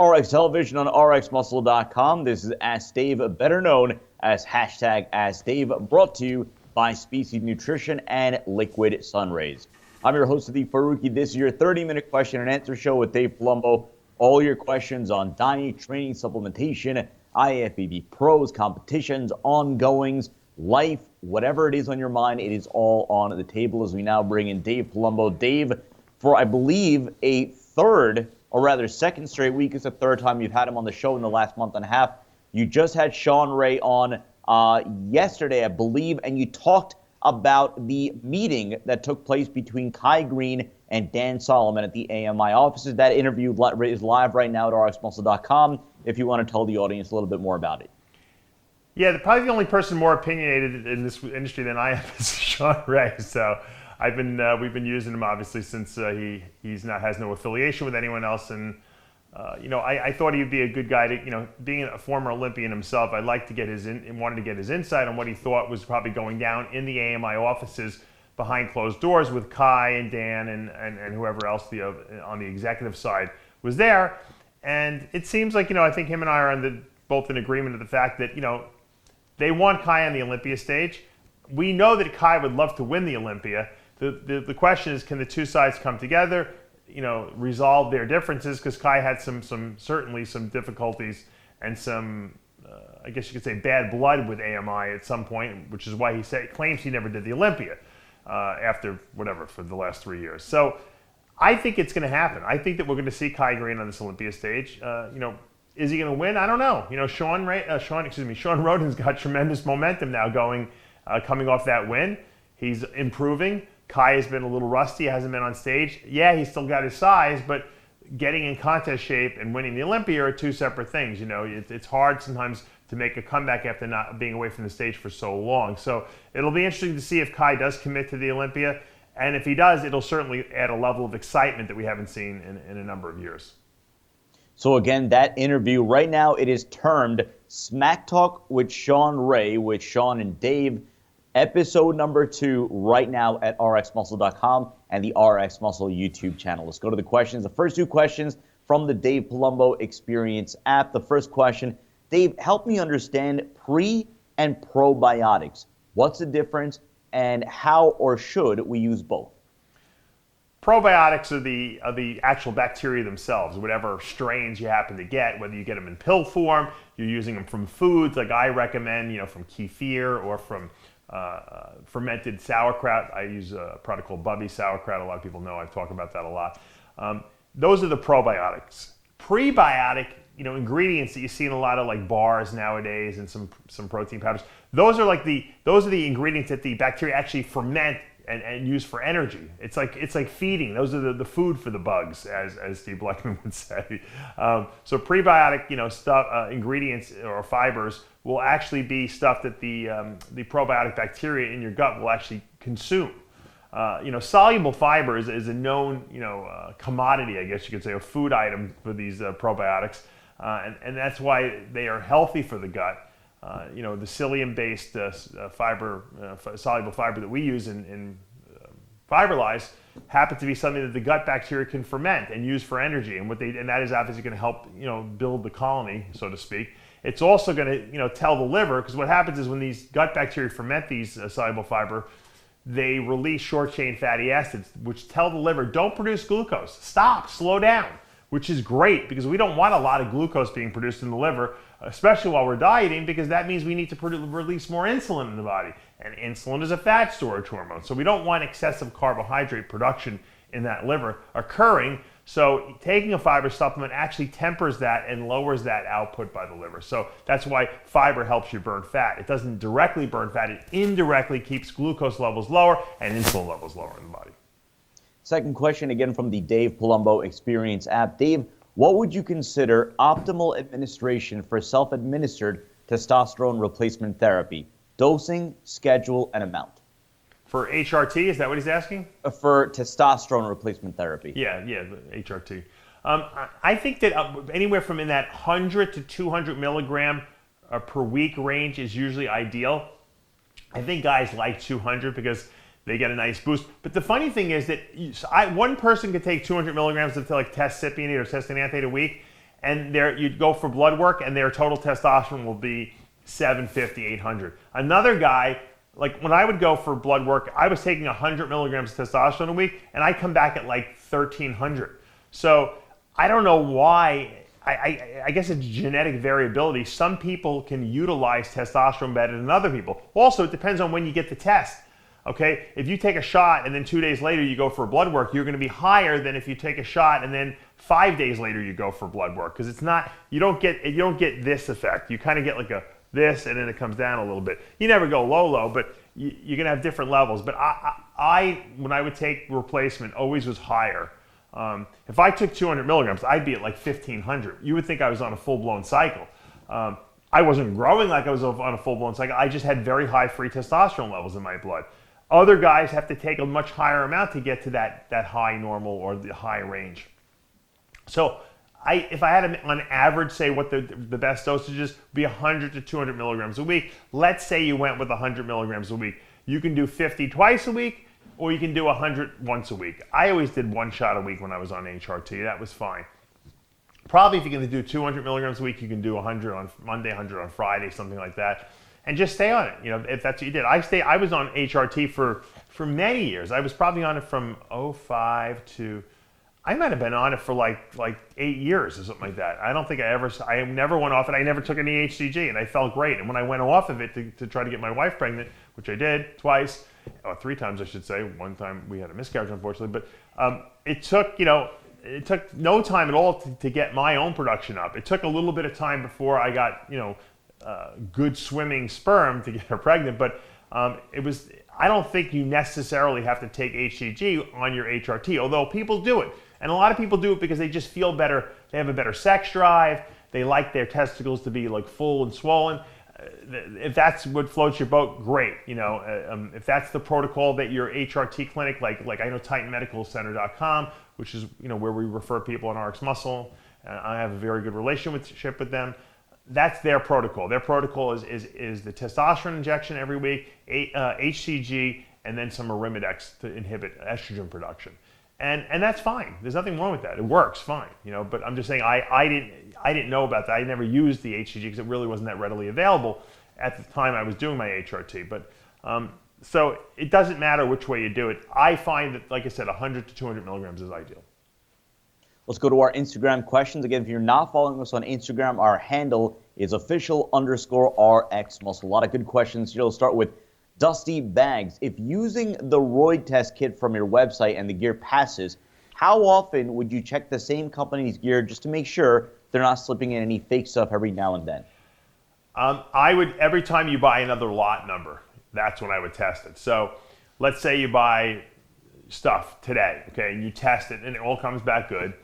RX Television on RxMuscle.com. This is Ask Dave, better known as hashtag Ask Dave, brought to you by Species Nutrition and Liquid Sunrays. I'm your host of the Faruqi. This is your 30-minute question and answer show with Dave Palumbo. All your questions on diet, training, supplementation, IFBB pros, competitions, ongoings, life, whatever it is on your mind, it is all on the table as we now bring in Dave Palumbo. Dave, for I believe a third, or rather second straight week, is the third time you've had him on the show in the last month and a half. You just had Sean Ray on yesterday, I believe, and you talked about the meeting that took place between Kai Green and Dan Solomon at the AMI offices. That interview is live right now at rxmuscle.com if you want to tell the audience a little bit more about it. Yeah, probably the only person more opinionated in this industry than I am is Sean Ray. So we've been using him obviously since he has no affiliation with anyone else, and I thought he'd be a good guy to, being a former Olympian himself, I'd like to get wanted to get his insight on what he thought was probably going down in the AMI offices behind closed doors with Kai and Dan and whoever else on the executive side was there. And it seems like, I think him and I are both in agreement of the fact that, they want Kai on the Olympia stage. We know that Kai would love to win the Olympia. The question is, can the two sides come together, resolve their differences? Because Kai had certainly some difficulties and some, I guess you could say, bad blood with AMI at some point, which is why he claims he never did the Olympia for the last 3 years. So I think it's going to happen. I think that we're going to see Kai Green on this Olympia stage. Is he going to win? I don't know. Sean Roden's got tremendous momentum now coming off that win. He's improving. Kai has been a little rusty, hasn't been on stage. Yeah, he's still got his size, but getting in contest shape and winning the Olympia are two separate things. It's hard sometimes to make a comeback after not being away from the stage for so long. So it'll be interesting to see if Kai does commit to the Olympia. And if he does, it'll certainly add a level of excitement that we haven't seen in a number of years. So again, that interview right now, it is termed Smack Talk with Sean Ray, with Sean and Dave. Episode number 2 right now at rxmuscle.com and the RX Muscle YouTube channel. Let's go to the questions. The first 2 questions from the Dave Palumbo Experience app. The first question, Dave, help me understand pre and probiotics. What's the difference and how or should we use both? Probiotics are the actual bacteria themselves, whatever strains you happen to get, whether you get them in pill form, you're using them from foods like I recommend, from kefir or from fermented sauerkraut. I use a product called Bubby sauerkraut. A lot of people know I've talked about that a lot. Those are the probiotics. Prebiotic, ingredients that you see in a lot of like bars nowadays and some protein powders. Those are the ingredients that the bacteria actually ferment and use for energy. It's like feeding. Those are the food for the bugs, as Steve Blackman would say. So prebiotic, stuff, ingredients or fibers will actually be stuff that the probiotic bacteria in your gut will actually consume. Soluble fiber is a known commodity, I guess you could say, a food item for these probiotics, and that's why they are healthy for the gut. The psyllium-based fiber, soluble fiber that we use in Fiberlize happen to be something that the gut bacteria can ferment and use for energy, and that is obviously going to help build the colony, so to speak. It's also going to tell the liver, because what happens is when these gut bacteria ferment these soluble fiber, they release short-chain fatty acids, which tell the liver, don't produce glucose, stop, slow down, which is great because we don't want a lot of glucose being produced in the liver, especially while we're dieting, because that means we need to release more insulin in the body. And insulin is a fat storage hormone, so we don't want excessive carbohydrate production in that liver occurring. So taking a fiber supplement actually tempers that and lowers that output by the liver. So that's why fiber helps you burn fat. It doesn't directly burn fat, it indirectly keeps glucose levels lower and insulin levels lower in the body. Second question, again from the Dave Palumbo Experience app. Dave, what would you consider optimal administration for self-administered testosterone replacement therapy? Dosing, schedule, and amount. For HRT, is that what he's asking? For testosterone replacement therapy. Yeah, the HRT. I think that anywhere from in that 100 to 200 milligram per week range is usually ideal. I think guys like 200 because they get a nice boost. But the funny thing is that one person could take 200 milligrams of like test cypionate or testosterone a week, and you'd go for blood work, and their total testosterone will be 750, 800. Another guy, like when I would go for blood work, I was taking 100 milligrams of testosterone a week, and I come back at like 1,300. So I don't know why. I guess it's genetic variability. Some people can utilize testosterone better than other people. Also, it depends on when you get the test. Okay, if you take a shot and then 2 days later you go for blood work, you're going to be higher than if you take a shot and then 5 days later you go for blood work, because it's not, you don't get this effect. You kind of get like this, and then it comes down a little bit. You never go low, but you're going to have different levels. But I when I would take replacement, always was higher. If I took 200 milligrams, I'd be at like 1,500. You would think I was on a full-blown cycle. I wasn't growing like I was on a full-blown cycle. I just had very high free testosterone levels in my blood. Other guys have to take a much higher amount to get to that high normal or the high range. So if I had to, on average, say what the best dosage is, would be 100 to 200 milligrams a week. Let's say you went with 100 milligrams a week. You can do 50 twice a week, or you can do 100 once a week. I always did one shot a week when I was on HRT. That was fine. Probably if you're going to do 200 milligrams a week, you can do 100 on Monday, 100 on Friday, something like that. And just stay on it, if that's what you did. I was on HRT for many years. I was probably on it from 05 to, I might have been on it for like 8 years or something like that. I don't think I never went off it. I never took any HCG, and I felt great. And when I went off of it to try to get my wife pregnant, which I did twice, or 3 times I should say. One time we had a miscarriage, unfortunately. But it took no time at all to get my own production up. It took a little bit of time before I got good swimming sperm to get her pregnant. But I don't think you necessarily have to take HCG on your HRT, although people do it. And a lot of people do it because they just feel better. They have a better sex drive. They like their testicles to be like full and swollen. If that's what floats your boat, great. If that's the protocol that your HRT clinic, like I know TitanMedicalCenter.com, which is where we refer people on RX Muscle. I have a very good relationship with them. That's their protocol. Their protocol is the testosterone injection every week, HCG, and then some Arimidex to inhibit estrogen production. And that's fine. There's nothing wrong with that. It works fine, But I'm just saying I didn't know about that. I never used the HCG because it really wasn't that readily available at the time I was doing my HRT. But so it doesn't matter which way you do it. I find that, like I said, 100 to 200 milligrams is ideal. Let's go to our Instagram questions. Again, if you're not following us on Instagram, our handle is official_RX Muscle. A lot of good questions. We'll start with Dusty Bags. If using the Roid test kit from your website and the gear passes, how often would you check the same company's gear just to make sure they're not slipping in any fake stuff every now and then? I would, every time you buy another lot number, that's when I would test it. So let's say you buy stuff today, okay, and you test it and it all comes back good.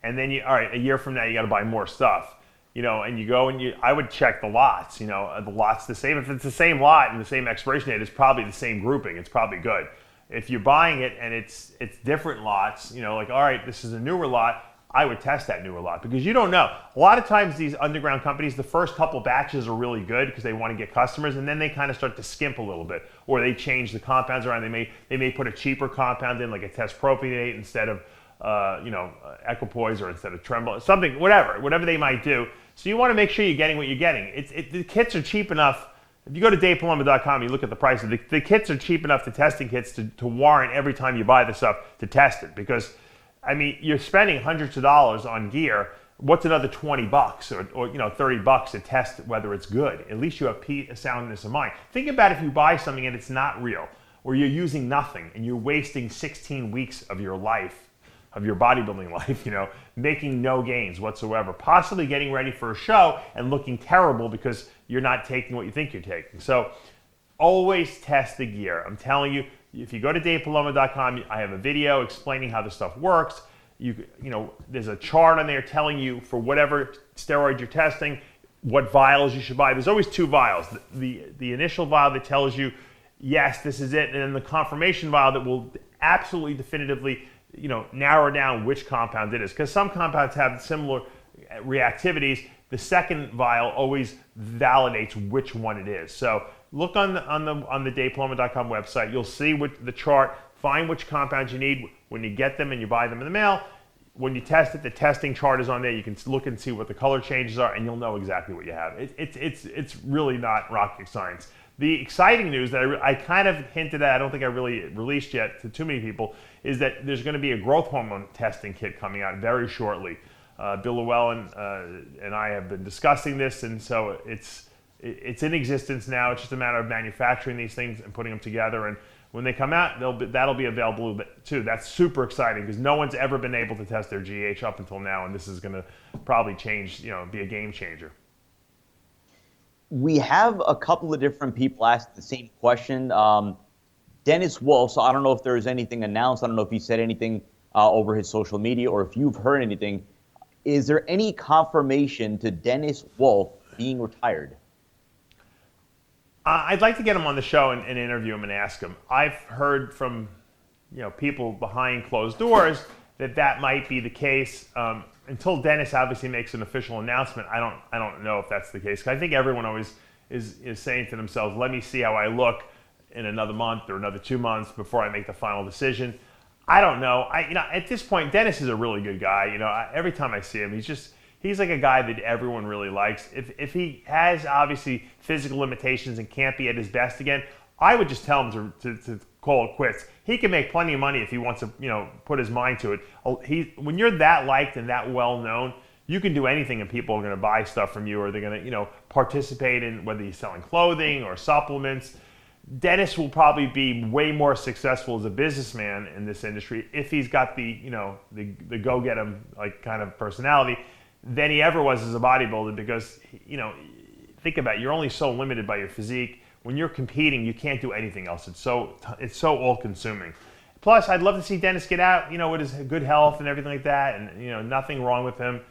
And then all right, a year from now you got to buy more stuff. And you go and I would check the lots, the lots the same. If it's the same lot and the same expiration date, it's probably the same grouping. It's probably good. If you're buying it and it's different lots, like, all right, this is a newer lot, I would test that newer lot because you don't know. A lot of times these underground companies, the first couple batches are really good because they want to get customers, and then they kind of start to skimp a little bit, or they change the compounds around. They may put a cheaper compound in, like a test propionate instead of equipoise, or instead of tremble, something, whatever they might do. So you want to make sure you're getting what you're getting. The kits are cheap enough. If you go to DavePalumbo.com, you look at the prices. The kits are cheap enough, the testing kits, to warrant every time you buy the stuff to test it. Because, you're spending hundreds of dollars on gear. What's another $20 or $30 to test whether it's good? At least you have soundness of mind. Think about if you buy something and it's not real, or you're using nothing and you're wasting 16 weeks of your life, of your bodybuilding life, making no gains whatsoever, possibly getting ready for a show and looking terrible because you're not taking what you think you're taking. So always test the gear. I'm telling you, if you go to DavePalumbo.com, I have a video explaining how this stuff works. There's a chart on there telling you for whatever steroid you're testing, what vials you should buy. There's always 2 vials. The initial vial that tells you, yes, this is it, and then the confirmation vial that will absolutely definitively narrow down which compound it is, because some compounds have similar reactivities. The second vial always validates which one it is. So look on the DavePalumbo.com website. You'll see the chart. Find which compounds you need. When you get them and you buy them in the mail, when you test it, the testing chart is on there. You can look and see what the color changes are, and you'll know exactly what you have. It's really not rocket science. The exciting news that I kind of hinted at, I don't think I really released yet to too many people, is that there's going to be a growth hormone testing kit coming out very shortly. Bill Llewellyn and I have been discussing this, and so it's in existence now. It's just a matter of manufacturing these things and putting them together. And when they come out, that'll be available too. That's super exciting because no one's ever been able to test their GH up until now, and this is going to probably change, be a game changer. We have a couple of different people ask the same question. Denis Wolf, so I don't know if there's anything announced. I don't know if he said anything over his social media or if you've heard anything. Is there any confirmation to Denis Wolf being retired? I'd like to get him on the show and interview him and ask him. I've heard from people behind closed doors that might be the case. Until Dennis obviously makes an official announcement, I don't know if that's the case. 'Cause I think everyone always is saying to themselves, let me see how I look in another month or another 2 months before I make the final decision. I don't know. At this point, Dennis is a really good guy. Every time I see him, he's like a guy that everyone really likes. If he has obviously physical limitations and can't be at his best again, I would just tell him to call it quits. He can make plenty of money if he wants to, put his mind to it. When you're that liked and that well known, you can do anything and people are going to buy stuff from you, or they're going to, participate in whether you're selling clothing or supplements. Dennis will probably be way more successful as a businessman in this industry if he's got the go get him kind of personality than he ever was as a bodybuilder, because think about it, you're only so limited by your physique. When you're competing, you can't do anything else. It's so all consuming. Plus, I'd love to see Dennis get out, with his good health and everything like that, and nothing wrong with him.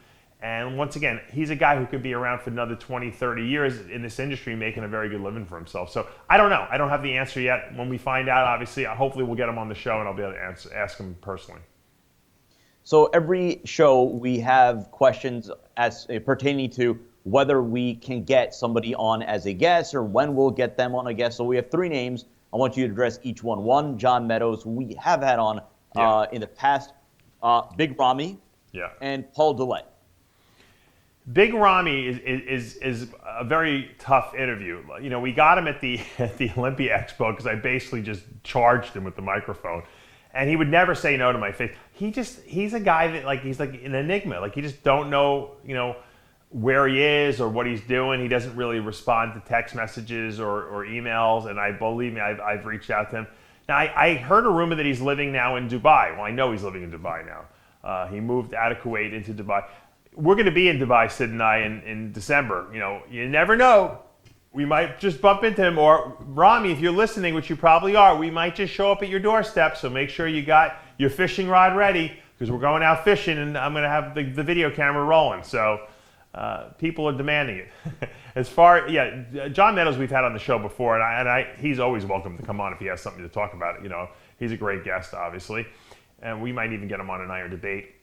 And once again, he's a guy who could be around for another 20, 30 years in this industry making a very good living for himself. So I don't know. I don't have the answer yet. When we find out, obviously, hopefully we'll get him on the show and I'll be able to ask him personally. So every show we have questions as pertaining to whether we can get somebody on as a guest or when we'll get them on a guest. So we have 3 names. I want you to address each one. One, John Meadows, we have had on in the past. Big Ramy, and Paul Dillette. Big Ramy is a very tough interview. We got him at the Olympia Expo because I basically just charged him with the microphone, and he would never say no to my face. He's a guy that he's like an enigma. You just don't know where he is or what he's doing. He doesn't really respond to text messages or emails, and believe me, I've reached out to him. Now I heard a rumor that he's living now in Dubai. Well, I know he's living in Dubai now. He moved out of Kuwait into Dubai. We're going to be in Dubai, Sid and I, in December. You never know. We might just bump into him. Or, Ramy, if you're listening, which you probably are, we might just show up at your doorstep. So make sure you got your fishing rod ready, because we're going out fishing and I'm going to have the video camera rolling. So people are demanding it. John Meadows we've had on the show before, and he's always welcome to come on if he has something to talk about it. He's a great guest, obviously. And we might even get him on an Iron Debate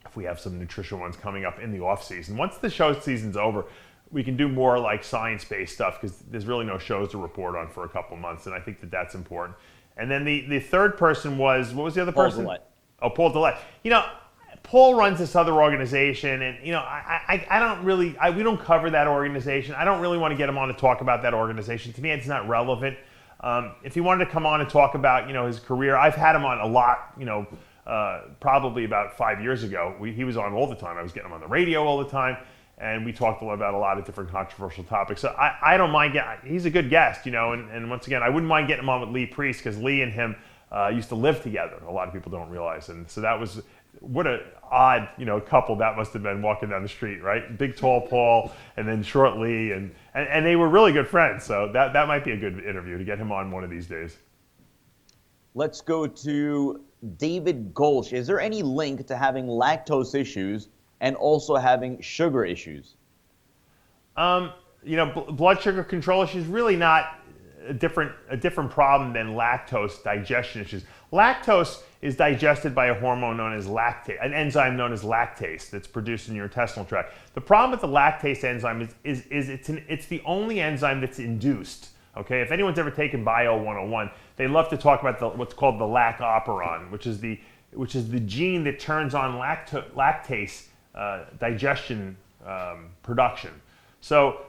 if we have some nutrition ones coming up in the off season. Once the show season's over, we can do more science-based stuff, because there's really no shows to report on for a couple months, and I think that's important. And then the third person was, what was the other person? Paul Dillette. Oh, Paul Dillette. Paul runs this other organization, and I don't really, we don't cover that organization. I don't really want to get him on to talk about that organization. To me, it's not relevant. If he wanted to come on and talk about his career, I've had him on a lot. Probably about 5 years ago. He was on all the time. I was getting him on the radio all the time, and we talked about a lot of different controversial topics. So I don't mind he's a good guest, and once again, I wouldn't mind getting him on with Lee Priest, because Lee and him used to live together. A lot of people don't realize, and so that was, what an odd, couple that must have been walking down the street, right? Big tall Paul and then short Lee, and they were really good friends. So that might be a good interview to get him on one of these days. Let's go to David Golsh. Is there any link to having lactose issues and also having sugar issues? Blood sugar control issues, really not a different problem than lactose digestion issues. Lactose is digested by a hormone known as lactase, an enzyme known as lactase that's produced in your intestinal tract. The problem with the lactase enzyme is it's the only enzyme that's induced. Okay, if anyone's ever taken Bio 101, they love to talk about what's called the lac operon, which is the which is the gene that turns on lactase digestion production. So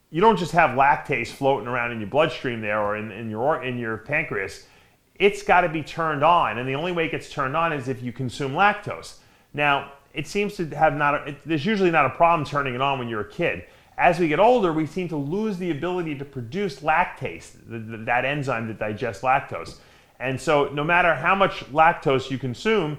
you don't just have lactase floating around in your bloodstream there or in your pancreas. It's got to be turned on, and the only way it gets turned on is if you consume lactose. Now, it seems to have there's usually not a problem turning it on when you're a kid. As we get older, we seem to lose the ability to produce lactase, that enzyme that digests lactose. And so no matter how much lactose you consume,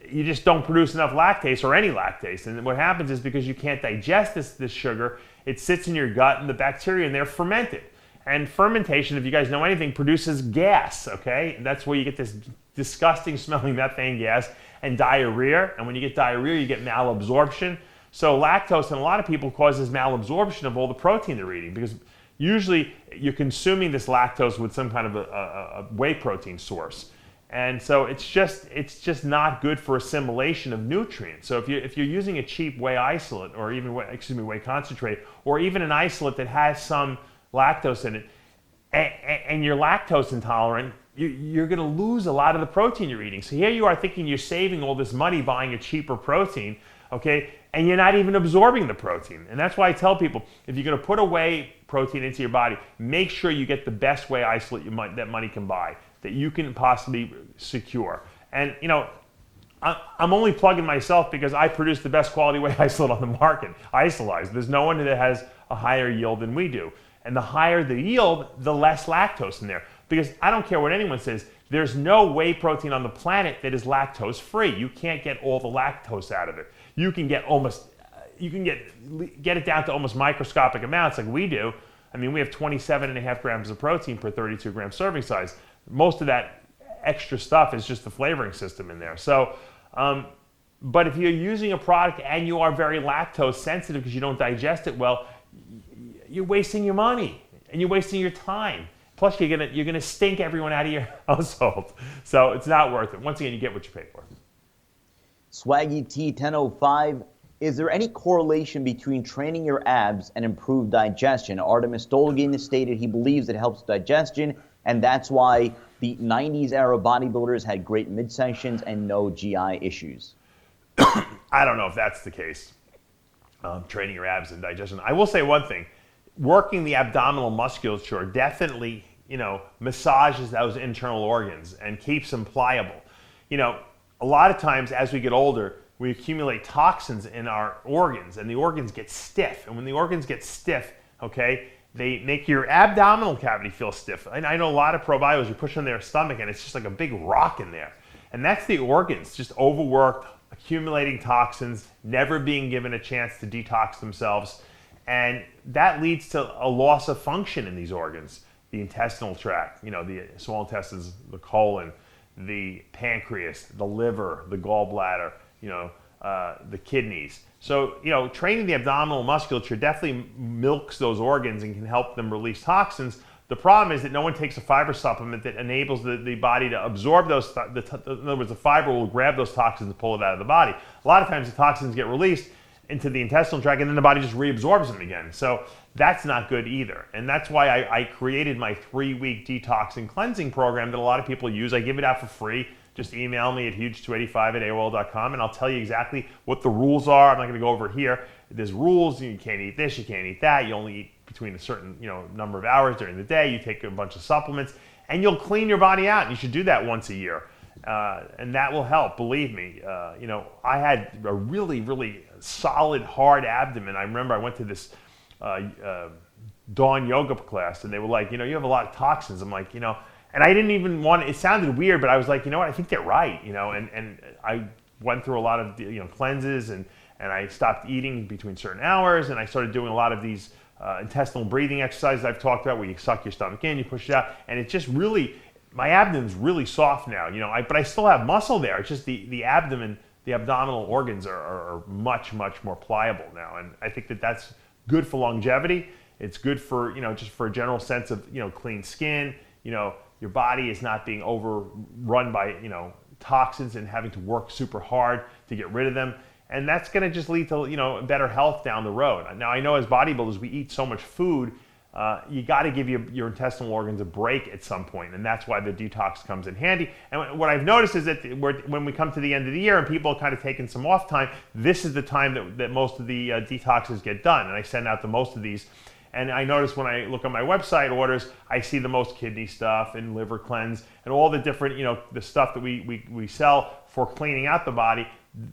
you just don't produce enough lactase or any lactase. And what happens is because you can't digest this sugar, it sits in your gut and the bacteria in there ferment it. And fermentation, if you guys know anything, produces gas, okay? And that's where you get this disgusting smelling methane gas and diarrhea. And when you get diarrhea, you get malabsorption. So lactose in a lot of people causes malabsorption of all the protein they're eating because usually you're consuming this lactose with some kind of a whey protein source. And so it's just not good for assimilation of nutrients. So if you're using a cheap whey isolate or even whey concentrate or even an isolate that has some lactose in it and you're lactose intolerant, you're going to lose a lot of the protein you're eating. So here you are thinking you're saving all this money buying a cheaper protein, okay, and you're not even absorbing the protein. And that's why I tell people, if you're going to put a whey protein into your body, make sure you get the best whey isolate that money can buy, that you can possibly secure. And I'm only plugging myself because I produce the best quality whey isolate on the market, isolized. There's no one that has a higher yield than we do. And the higher the yield, the less lactose in there. Because I don't care what anyone says, there's no whey protein on the planet that is lactose free. You can't get all the lactose out of it. You can get it down to almost microscopic amounts like we do. I mean, we have 27.5 grams of protein per 32 gram serving size. Most of that extra stuff is just the flavoring system in there. So, but if you're using a product and you are very lactose sensitive because you don't digest it well, you're wasting your money and you're wasting your time. Plus, you're gonna stink everyone out of your household. So it's not worth it. Once again, you get what you pay for. Swaggy T1005, is there any correlation between training your abs and improved digestion? Artemis Dolgin stated he believes it helps digestion, and that's why the 90s era bodybuilders had great midsections and no GI issues. I don't know if that's the case. Training your abs and digestion. I will say one thing. Working the abdominal musculature definitely, massages those internal organs and keeps them pliable. A lot of times as we get older, we accumulate toxins in our organs and the organs get stiff. And when the organs get stiff, okay, they make your abdominal cavity feel stiff. And I know a lot of probiotics, you push on their stomach and it's just like a big rock in there. And that's the organs, just overworked, accumulating toxins, never being given a chance to detox themselves. And that leads to a loss of function in these organs. The intestinal tract, the small intestines, the colon, the pancreas, the liver, the gallbladder, the kidneys. So, training the abdominal musculature definitely milks those organs and can help them release toxins. The problem is that no one takes a fiber supplement that enables the body to absorb those. In other words, the fiber will grab those toxins and pull it out of the body. A lot of times the toxins get released into the intestinal tract and then the body just reabsorbs them again. So that's not good either. And that's why I created my 3-week detox and cleansing program that a lot of people use. I give it out for free. Just email me at huge285@AOL.com and I'll tell you exactly what the rules are. I'm not gonna go over it here. There's rules, you can't eat this, you can't eat that. You only eat between a certain number of hours during the day. You take a bunch of supplements and you'll clean your body out. And you should do that once a year. And that will help, believe me. I had a really, really solid, hard abdomen. I remember I went to this dawn yoga class and they were like, you have a lot of toxins. I'm like, and I didn't even want it sounded weird, but I was like, what, I think they're right, and I went through a lot of, cleanses and I stopped eating between certain hours and I started doing a lot of these intestinal breathing exercises I've talked about where you suck your stomach in, you push it out, and it just really, my abdomen's really soft now, but I still have muscle there. It's just the abdomen, the abdominal organs are much, much more pliable now. And I think that's good for longevity. It's good for, just for a general sense of, clean skin. Your body is not being overrun by, toxins and having to work super hard to get rid of them. And that's going to just lead to, better health down the road. Now, I know as bodybuilders, we eat so much food you got to give your intestinal organs a break at some point, and that's why the detox comes in handy. And what I've noticed is that when we come to the end of the year and people are kind of taking some off time, this is the time that most of the detoxes get done, and I send out the most of these. And I notice when I look on my website orders, I see the most kidney stuff and liver cleanse and all the different, the stuff that we sell for cleaning out the body.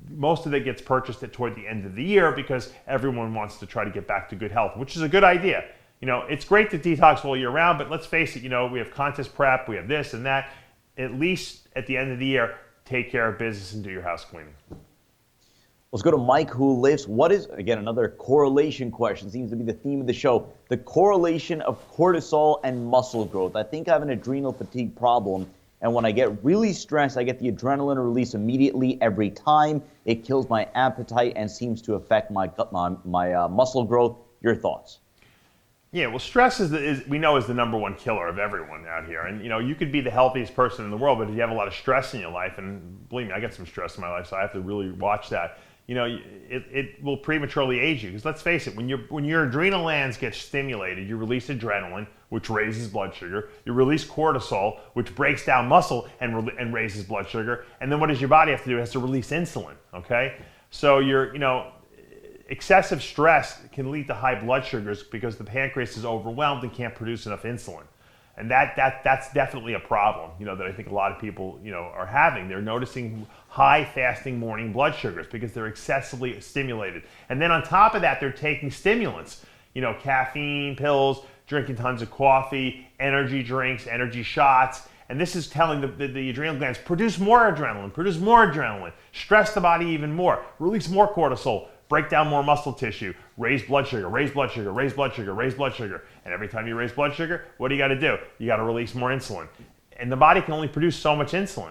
Most of it gets purchased toward the end of the year because everyone wants to try to get back to good health, which is a good idea. It's great to detox all year round, but let's face it, we have contest prep, we have this and that. At least at the end of the year, take care of business and do your house cleaning. Let's go to Mike, who lives. What is, again, another correlation question, seems to be the theme of the show, the correlation of cortisol and muscle growth. I think I have an adrenal fatigue problem, and when I get really stressed, I get the adrenaline release immediately every time. It kills my appetite and seems to affect my muscle growth. Your thoughts? Yeah, well, stress is the number one killer of everyone out here. And you could be the healthiest person in the world, but if you have a lot of stress in your life, and believe me, I got some stress in my life, so I have to really watch that. It will prematurely age you. Because let's face it, when your adrenal glands get stimulated, you release adrenaline, which raises blood sugar. You release cortisol, which breaks down muscle and raises blood sugar. And then what does your body have to do? It has to release insulin. Okay, so excessive stress can lead to high blood sugars because the pancreas is overwhelmed and can't produce enough insulin. And that's definitely a problem, that I think a lot of people, are having. They're noticing high fasting morning blood sugars because they're excessively stimulated. And then on top of that, they're taking stimulants, caffeine pills, drinking tons of coffee, energy drinks, energy shots. And this is telling the adrenal glands, produce more adrenaline, stress the body even more, release more cortisol, break down more muscle tissue, raise blood sugar. And every time you raise blood sugar, what do you got to do? You got to release more insulin. And the body can only produce so much insulin.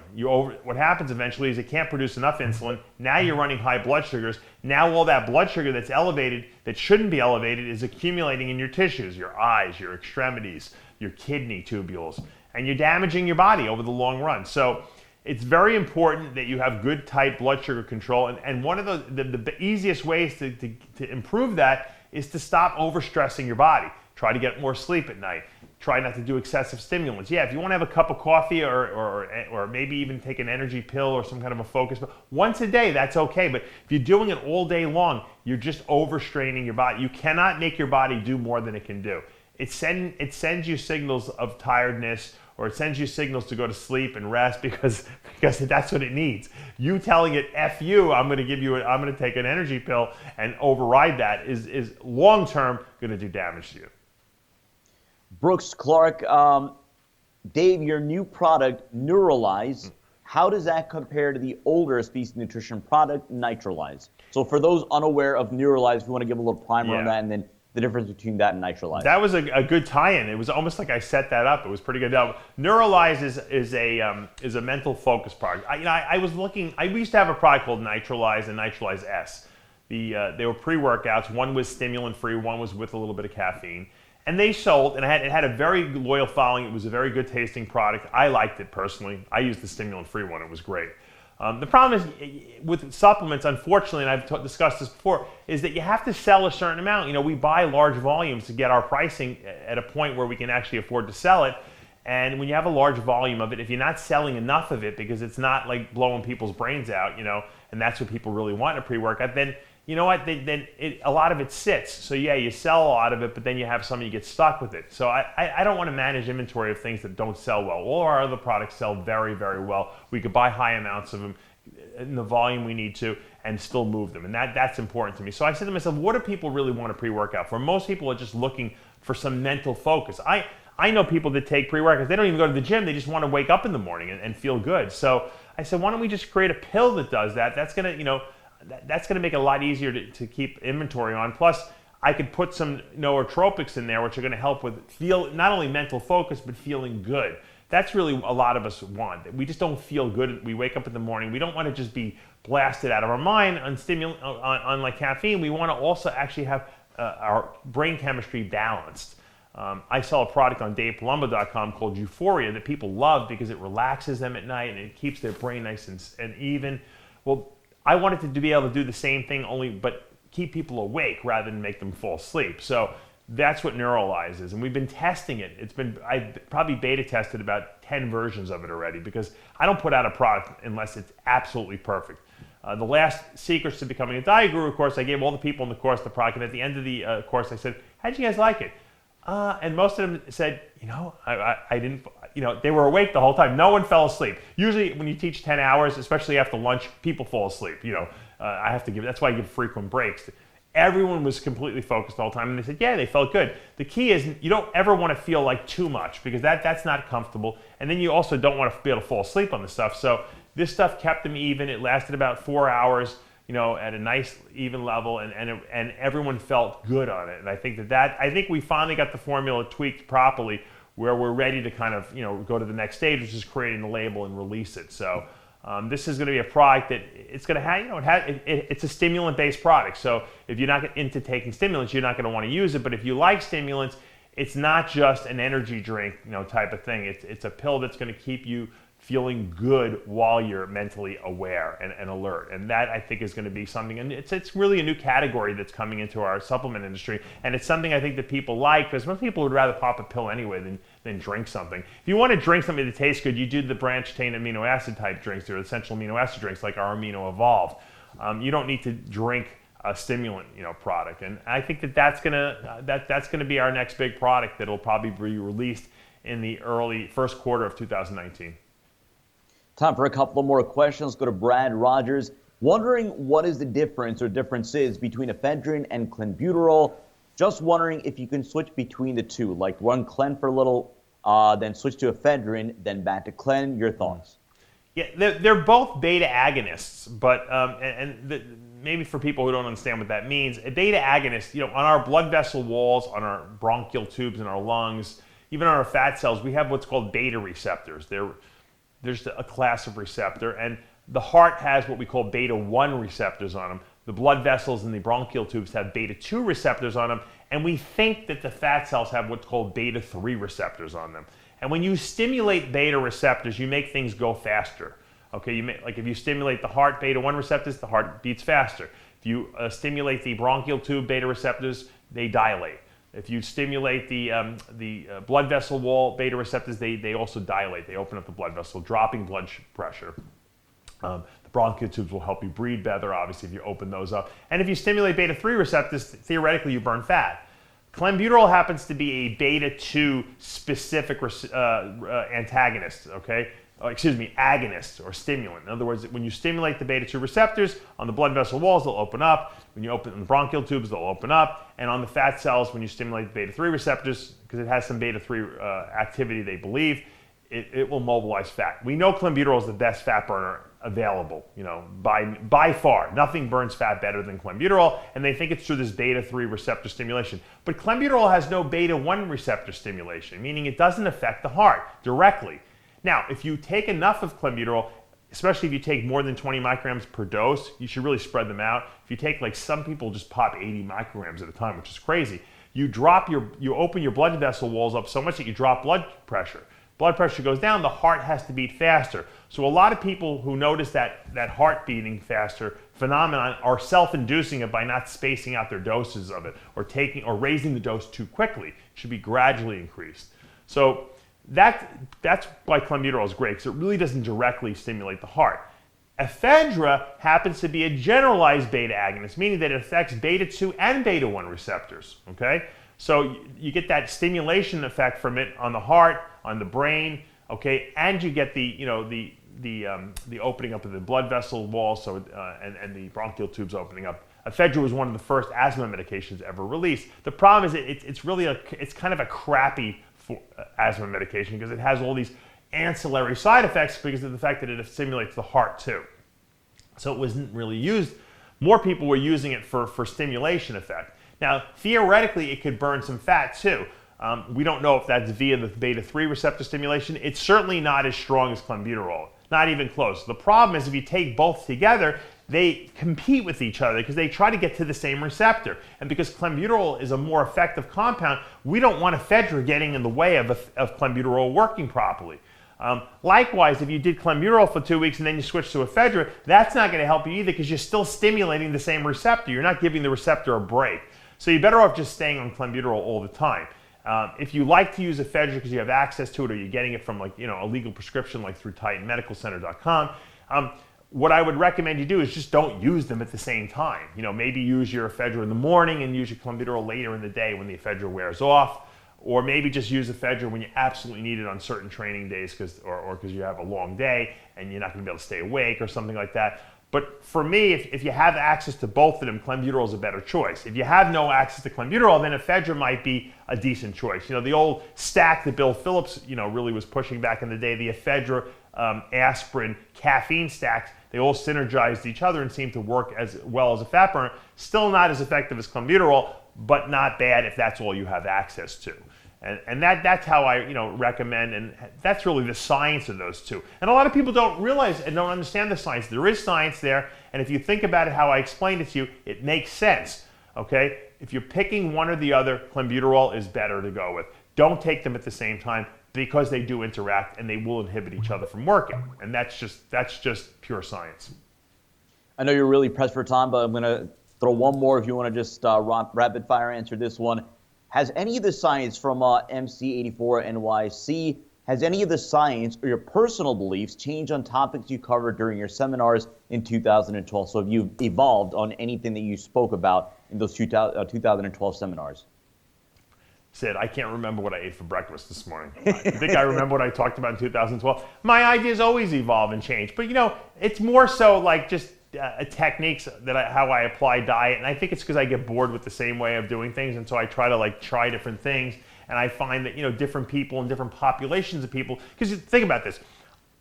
What happens eventually is it can't produce enough insulin. Now you're running high blood sugars. Now all that blood sugar that's elevated, that shouldn't be elevated, is accumulating in your tissues, your eyes, your extremities, your kidney tubules. And you're damaging your body over the long run. So it's very important that you have good, tight blood sugar control. And one of the easiest ways to improve that is to stop overstressing your body. Try to get more sleep at night. Try not to do excessive stimulants. Yeah, if you want to have a cup of coffee or maybe even take an energy pill or some kind of a focus pill, once a day, that's okay. But if you're doing it all day long, you're just overstraining your body. You cannot make your body do more than it can do. It sends you signals of tiredness, or it sends you signals to go to sleep and rest because that's what it needs. You telling it, F you, I'm going to take an energy pill and override that is long-term going to do damage to you. Brooks Clark, Dave, your new product, Neuralize, how does that compare to the older Species Nutrition product, Nitralize? So for those unaware of Neuralize, if you want to give a little primer on that, and then the difference between that and Nitralize. That was a good tie-in. It was almost like I set that up. It was pretty good. Now, Neuralize is a mental focus product. I was looking. We used to have a product called Nitralize and Nitralize S. They were pre-workouts. One was stimulant-free. One was with a little bit of caffeine. And they sold, and it had a very loyal following. It was a very good tasting product. I liked it personally. I used the stimulant-free one. It was great. The problem is with supplements, unfortunately, and I've discussed this before, is that you have to sell a certain amount. We buy large volumes to get our pricing at a point where we can actually afford to sell it. And when you have a large volume of it, if you're not selling enough of it because it's not like blowing people's brains out, and that's what people really want in a pre-workout, then you know what? A lot of it sits. So yeah, you sell a lot of it, but then you have some, you get stuck with it. So I don't want to manage inventory of things that don't sell well. All our other products sell very, very well. We could buy high amounts of them in the volume we need to and still move them. And that's important to me. So I said to myself, what do people really want to pre-workout for? Most people are just looking for some mental focus. I know people that take pre-workouts. They don't even go to the gym. They just want to wake up in the morning and feel good. So I said, why don't we just create a pill that does that? That's going to, that's going to make it a lot easier to keep inventory on. Plus, I could put some nootropics in there, which are going to help with not only mental focus, but feeling good. That's really a lot of us want. We just don't feel good. We wake up in the morning. We don't want to just be blasted out of our mind on like caffeine. We want to also actually have our brain chemistry balanced. I sell a product on DavePalumbo.com called Euphoria that people love because it relaxes them at night and it keeps their brain nice and even. Well, I wanted to be able to do the same thing, but keep people awake rather than make them fall asleep. So That's what Neuralize is, and we've been testing it. I've probably beta tested about 10 versions of it already, because I don't put out a product unless it's absolutely perfect. The last Secrets to Becoming a Diet Guru course, I gave all the people in the course the product, and at the end of the course I said, how'd you guys like it? And most of them said, I didn't, they were awake the whole time. No one fell asleep. Usually when you teach 10 hours, especially after lunch, people fall asleep. I have to that's why I give frequent breaks. Everyone was completely focused the whole time, and they said, yeah, they felt good. The key is you don't ever want to feel like too much, because that's not comfortable. And then you also don't want to be able to fall asleep on the stuff. So this stuff kept them even. It lasted about 4 hours, at a nice even level, and everyone felt good on it. And I think I think we finally got the formula tweaked properly, where we're ready to kind of go to the next stage, which is creating the label and release it. So this is going to be a product that it's going to have, it's a stimulant-based product. So if you're not into taking stimulants, you're not going to want to use it. But if you like stimulants, it's not just an energy drink, type of thing. It's a pill that's going to keep you feeling good while you're mentally aware and alert. And that, I think, is going to be something, and it's really a new category that's coming into our supplement industry. And it's something I think that people like, because most people would rather pop a pill anyway than drink something. If you want to drink something that tastes good, you do the branched-chain amino acid type drinks, or essential amino acid drinks like our Amino Evolved. You don't need to drink a stimulant, product. And I think that's gonna be our next big product that'll probably be released in the early first quarter of 2019. Time for a couple more questions. Go to Brad Rogers, wondering what is the difference or differences between ephedrine and clenbuterol. Just wondering if you can switch between the two, like run clen for a little, then switch to ephedrine, then back to clen. Your thoughts? Yeah, they're both beta agonists, but maybe for people who don't understand what that means, a beta agonist, on our blood vessel walls, on our bronchial tubes in our lungs, even on our fat cells, we have what's called beta receptors. There's a class of receptor, and the heart has what we call beta 1 receptors on them. The blood vessels in the bronchial tubes have beta 2 receptors on them, and we think that the fat cells have what's called beta 3 receptors on them. And when you stimulate beta receptors, you make things go faster. Okay, like if you stimulate the heart beta 1 receptors, the heart beats faster. If you stimulate the bronchial tube beta receptors, they dilate. If you stimulate the blood vessel wall beta receptors, they also dilate. They open up the blood vessel, dropping blood pressure. The bronchial tubes will help you breathe better, obviously, if you open those up. And if you stimulate beta 3 receptors, theoretically, you burn fat. Clenbuterol happens to be a beta 2 specific antagonist, okay? Agonist or stimulant. In other words, when you stimulate the beta 2 receptors on the blood vessel walls, they'll open up. When you open the bronchial tubes, they'll open up. And on the fat cells, when you stimulate the beta 3 receptors, because it has some beta 3 activity, they believe, it will mobilize fat. We know clenbuterol is the best fat burner available, by far. Nothing burns fat better than clenbuterol, and they think it's through this beta 3 receptor stimulation. But clenbuterol has no beta 1 receptor stimulation, meaning it doesn't affect the heart directly. Now, if you take enough of clenbuterol, especially if you take more than 20 micrograms per dose, you should really spread them out. If you take, like some people just pop 80 micrograms at a time, which is crazy, you open your blood vessel walls up so much that you drop blood pressure. Blood pressure goes down, the heart has to beat faster. So a lot of people who notice that heart beating faster phenomenon are self-inducing it by not spacing out their doses of it, or raising the dose too quickly. It should be gradually increased. So that's why clenbuterol is great, because it really doesn't directly stimulate the heart. Ephedra happens to be a generalized beta agonist, meaning that it affects beta 2 and beta 1 receptors. Okay, so you get that stimulation effect from it on the heart, on the brain. Okay, and you get the opening up of the blood vessel wall, and the bronchial tubes opening up. Ephedra was one of the first asthma medications ever released. The problem is it's kind of a crappy asthma medication, because it has all these ancillary side effects because of the fact that it stimulates the heart too. So it wasn't really used. More people were using it for stimulation effect. Now, theoretically, it could burn some fat too. We don't know if that's via the beta 3 receptor stimulation. It's certainly not as strong as clenbuterol, not even close. The problem is if you take both together, they compete with each other because they try to get to the same receptor. And because clenbuterol is a more effective compound, we don't want ephedra getting in the way of clenbuterol working properly. Likewise, if you did clenbuterol for 2 weeks and then you switch to ephedra, that's not going to help you either, because you're still stimulating the same receptor. You're not giving the receptor a break. So you're better off just staying on clenbuterol all the time. If you like to use ephedrine because you have access to it, or you're getting it from a legal prescription like through TitanMedicalCenter.com, what I would recommend you do is just don't use them at the same time. Maybe use your ephedrine in the morning and use your clenbuterol later in the day when the ephedrine wears off, or maybe just use ephedrine when you absolutely need it on certain training days because you have a long day and you're not going to be able to stay awake or something like that. But for me, if you have access to both of them, clenbuterol is a better choice. If you have no access to clenbuterol, then ephedrine might be a decent choice. The old stack that Bill Phillips, really was pushing back in the day, the ephedrine, aspirin, caffeine stacks, they all synergized each other and seemed to work as well as a fat burner. Still not as effective as clenbuterol, but not bad if that's all you have access to. And that's how I recommend, and that's really the science of those two. And a lot of people don't realize and don't understand the science. There is science there, and if you think about it how I explained it to you, it makes sense, okay? If you're picking one or the other, clenbuterol is better to go with. Don't take them at the same time because they do interact and they will inhibit each other from working. And that's just pure science. I know you're really pressed for time, but I'm going to throw one more if you want to just rapid fire answer this one. Has any of the science from MC84 NYC, has any of the science or your personal beliefs changed on topics you covered during your seminars in 2012? So have you evolved on anything that you spoke about in those 2012 seminars? Sid, I can't remember what I ate for breakfast this morning. I think I remember what I talked about in 2012. My ideas always evolve and change, but it's more so like just techniques how I apply diet, and I think it's because I get bored with the same way of doing things, and so I try to try different things, and I find that different people and different populations of people, because think about this,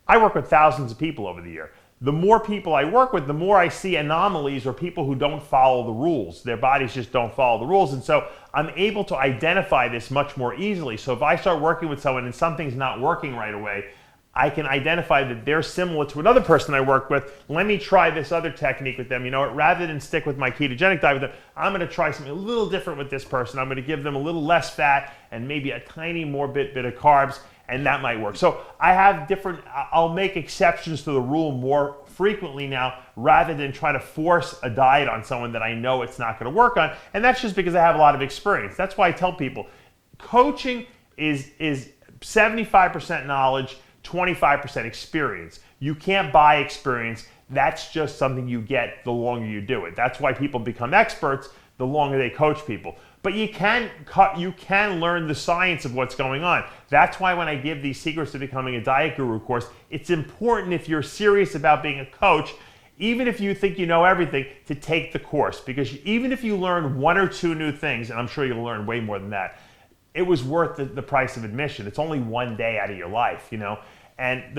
I work with thousands of people over the year. The more people I work with, the more I see anomalies or people who don't follow the rules. Their bodies just don't follow the rules, and so I'm able to identify this much more easily. So if I start working with someone and something's not working right away, I can identify that they're similar to another person I work with. Let me try this other technique with them. Rather than stick with my ketogenic diet with them, I'm going to try something a little different with this person. I'm going to give them a little less fat and maybe a tiny more bit of carbs, and that might work. So I have I'll make exceptions to the rule more frequently now, rather than try to force a diet on someone that I know it's not going to work on. And that's just because I have a lot of experience. That's why I tell people, coaching is 75% knowledge, 25% experience. You can't buy experience. That's just something you get the longer you do it. That's why people become experts the longer they coach people. But you can learn the science of what's going on. That's why when I give these Secrets to Becoming a Diet Guru course, it's important if you're serious about being a coach, even if you think you know everything, to take the course. Because even if you learn one or two new things, and I'm sure you'll learn way more than that, it was worth the price of admission. It's only one day out of your life, And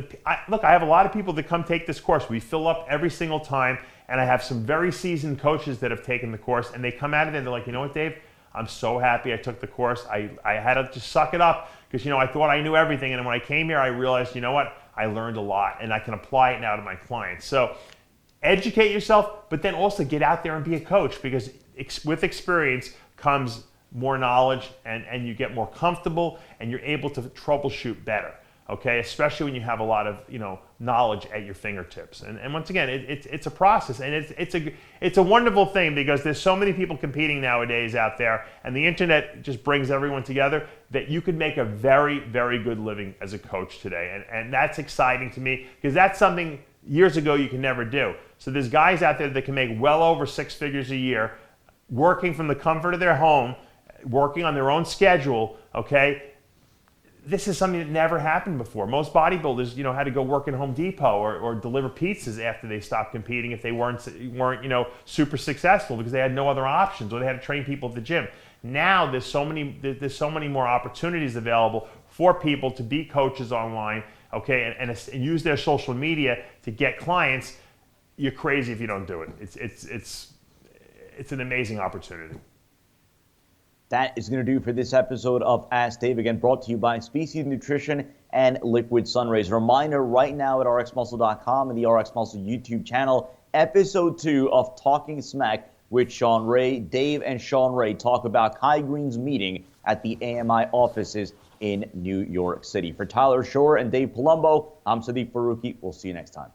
look, I have a lot of people that come take this course. We fill up every single time, and I have some very seasoned coaches that have taken the course, and they come out of it and they're like, you know what, Dave? I'm so happy I took the course. I had to just suck it up because, I thought I knew everything. And when I came here, I realized, you know what? I learned a lot, and I can apply it now to my clients. So educate yourself, but then also get out there and be a coach, because with experience comes more knowledge, and you get more comfortable, and you're able to troubleshoot better, okay? Especially when you have a lot of knowledge at your fingertips. And once again, it's a process, and it's a wonderful thing, because there's so many people competing nowadays out there, and the internet just brings everyone together, that you could make a very, very good living as a coach today. And that's exciting to me, because that's something years ago you could never do. So there's guys out there that can make well over 6 figures a year, working from the comfort of their home, working on their own schedule, okay? This is something that never happened before. Most bodybuilders, had to go work in Home Depot or deliver pizzas after they stopped competing if they weren't super successful, because they had no other options, or they had to train people at the gym. Now there's so many more opportunities available for people to be coaches online, okay, and use their social media to get clients. You're crazy if you don't do it. It's an amazing opportunity. That is going to do for this episode of Ask Dave, again brought to you by Species Nutrition and Liquid Sunrays. Reminder right now at rxmuscle.com and the RX Muscle YouTube channel, episode 2 of Talking Smack with Sean Ray. Dave and Sean Ray talk about Kai Green's meeting at the AMI offices in New York City. For Tyler Shore and Dave Palumbo, I'm Sadiq Faruqi. We'll see you next time.